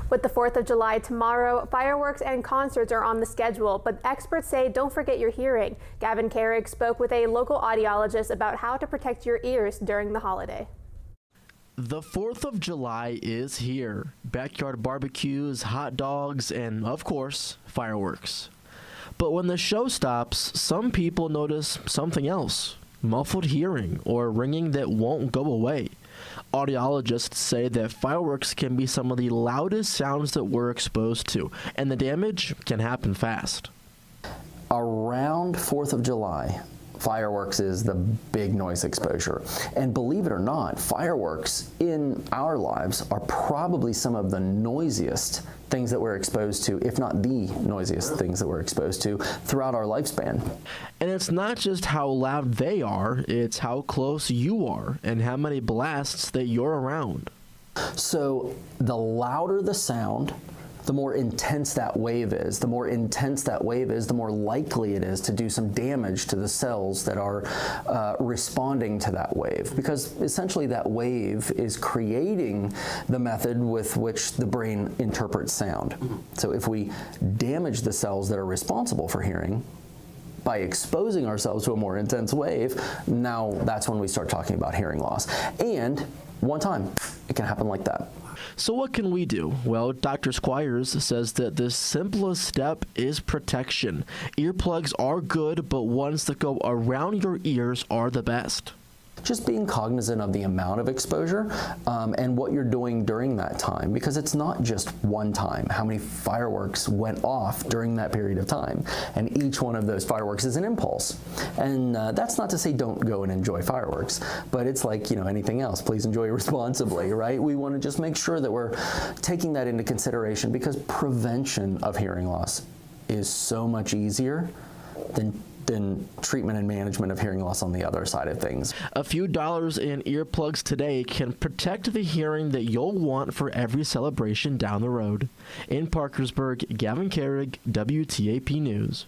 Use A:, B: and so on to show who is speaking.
A: With the 4th of July tomorrow, fireworks and concerts are on the schedule, but experts say don't forget your hearing. Gavin Carrick spoke with a local audiologist about how to protect your ears during the holiday.
B: The 4th of July is here. Backyard barbecues, hot dogs, and, of course, fireworks. But when the show stops, some people notice something else. Muffled hearing or ringing that won't go away. Audiologists say that fireworks can be some of the loudest sounds that we're exposed to, and the damage can happen fast.
C: Around 4th of July, fireworks is the big noise exposure. And believe it or not, fireworks in our lives are probably some of the noisiest things that we're exposed to, if not the noisiest things that we're exposed to throughout our lifespan.
B: And it's not just how loud they are, it's how close you are and how many blasts that you're around.
C: So the louder the sound, the more intense that wave is. The more intense that wave is, the more likely it is to do some damage to the cells that are responding to that wave. Because essentially that wave is creating the method with which the brain interprets sound. So if we damage the cells that are responsible for hearing, by exposing ourselves to a more intense wave, now that's when we start talking about hearing loss. And one time, it can happen like that.
B: So what can we do? Well, Dr. Squires says that the simplest step is protection. Earplugs are good, but ones that go around your ears are the best.
C: Just being cognizant of the amount of exposure and what you're doing during that time, because it's not just one time. How many fireworks went off during that period of time? And each one of those fireworks is an impulse. And that's not to say don't go and enjoy fireworks, but it's like, anything else. Please enjoy responsibly, right? We want to just make sure that we're taking that into consideration, because prevention of hearing loss is so much easier than treatment and management of hearing loss on the other side of things.
B: A few dollars in earplugs today can protect the hearing that you'll want for every celebration down the road. In Parkersburg, Gavin Carrick, WTAP News.